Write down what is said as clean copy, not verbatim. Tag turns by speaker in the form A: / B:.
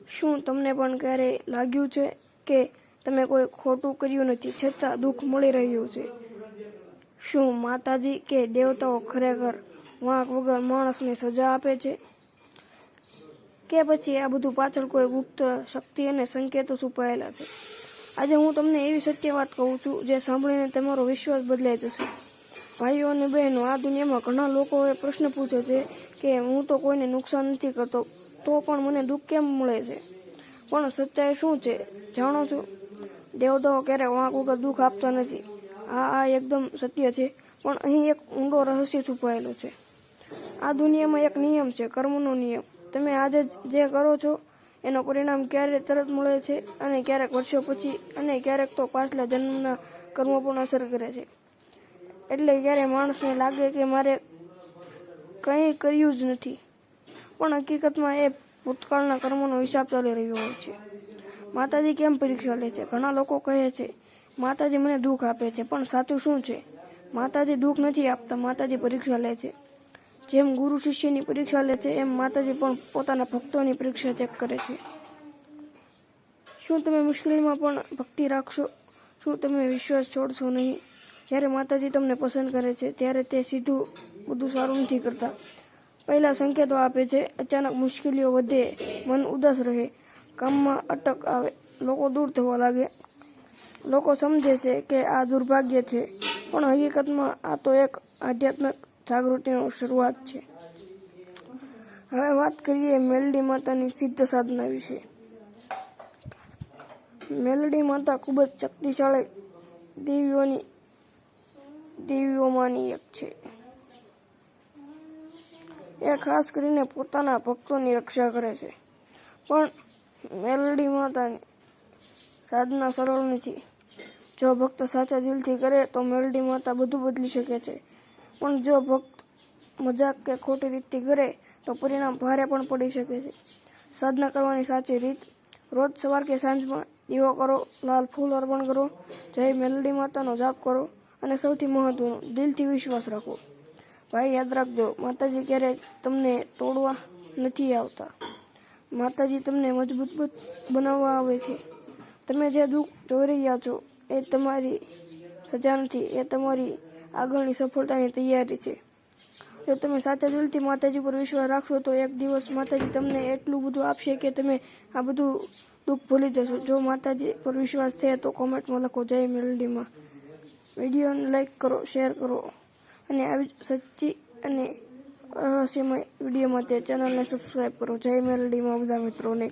A: શું તમને પણ ક્યારેય લાગ્યું છે કે તમે કોઈ ખોટું કર્યું નથી છતાં દુઃખ મળી રહ્યું છે? શું માતાજી કે દેવતાઓ ખરેખર વાંક વગર માણસને સજા આપે છે? કે પછી આ બધું પાછળ કોઈ ગુપ્ત શક્તિ અને સંકેતો છુપાયેલા છે? આજે હું તમને એવી સત્ય વાત કહું છું જે સાંભળીને તમારો વિશ્વાસ બદલાઈ જશે. ભાઈઓ અને બહેનો, આ દુનિયામાં ઘણા લોકોએ પ્રશ્ન પૂછ્યો છે કે હું તો કોઈને નુકસાન નથી કરતો, તો પણ મને દુઃખ કેમ મળે છે? પણ સચ્ચાઈ શું છે જાણો છો? દેવતાઓ ક્યારેય વાંક વગર દુઃખ આપતા નથી. આ એકદમ સત્ય છે, પણ અહીં એક ઊંડો રહસ્ય છુપાયેલો છે. આ દુનિયામાં એક નિયમ છે, કર્મનો નિયમ. તમે આજે જે કરો છો એનું પરિણામ ક્યારેક તરત મળે છે, અને ક્યારેક વર્ષો પછી, અને ક્યારેક તો પાછલા જન્મના કર્મો પણ અસર કરે છે. એટલે ક્યારે માણસને લાગે કે મારે કંઈ કર્યું જ નથી, પણ હકીકતમાં એ ભૂતકાળના કર્મોનો હિસાબ ચાલી રહ્યો હોય છે. માતાજી કેમ પરીક્ષા લે છે? ઘણા લોકો કહે છે માતાજી મને દુઃખ આપે છે, પણ સાચું શું છે? માતાજી દુઃખ નથી આપતા, માતાજી પરીક્ષા લે છે. જેમ ગુરુ શિષ્યની પરીક્ષા લે છે, એમ માતાજી પણ પોતાના ભક્તોની પરીક્ષા ચેક કરે છે. શું તમે મુશ્કેલીમાં પણ ભક્તિ રાખશો? શું તમે વિશ્વાસ છોડશો નહીં? જ્યારે માતાજી તમને પસંદ કરે છે ત્યારે તે સીધું બધું સારું નથી કરતા. પહેલા સંકેતો આપે છે. અચાનક મુશ્કેલીઓ વધે, મન ઉદાસ રહે, કામમાં અટક આવે, લોકો દૂર થવા લાગે. લોકો સમજે છે કે આ દુર્ભાગ્ય છે, પણ હકીકતમાં આ તો એક આધ્યાત્મિક જાગૃતિની શરૂઆત છે. હવે વાત કરીએ મેલડી માતાની સિદ્ધ સાધના વિશે. મેલડી માતા ખૂબ જ શક્તિશાળી દેવીઓમાંની એક છે. એ ખાસ કરીને પોતાના ભક્તોની રક્ષા કરે છે. પણ મેલડી માતાની સાધના સરળ નથી. જો ભક્ત સાચા દિલથી કરે તો મેલડી માતા બધું બદલી શકે છે. પણ જો ભક્ત મજાક કે ખોટી રીતથી કરે તો પરિણામ ભારે પણ પડી શકે છે. સાધના કરવાની સાચી રીત: રોજ સવાર કે સાંજમાં દીવો કરો, લાલ ફૂલ અર્પણ કરો, જય મેલડી માતાનો જાપ કરો, અને સૌથી મહત્વનું, દિલથી વિશ્વાસ રાખો. ભાઈ, યાદ રાખજો, માતાજી ક્યારેય તમને તોડવા નથી આવતા. માતાજી તમને મજબૂત બનાવવા આવે છે. તમે જે દુઃખ જોઈ રહ્યા છો એ તમારી સજા નથી, એ તમારી આગળની સફળતાની તૈયારી છે. જો તમે સાચા દિલથી માતાજી પર વિશ્વાસ રાખશો તો એક દિવસ માતાજી તમને એટલું બધું આપશે કે તમે આ બધું દુઃખ ભૂલી જશો. જો માતાજી પર વિશ્વાસ છે તો કોમેન્ટમાં લખો જય મેલડીમાં. વિડીયોને લાઈક કરો, શેર કરો, અને આવી સચ્ચી અને રહસ્યમય વિડીયો માટે ચેનલને સબસ્ક્રાઈબ કરો. જય મેલડીમાં બધા મિત્રોને.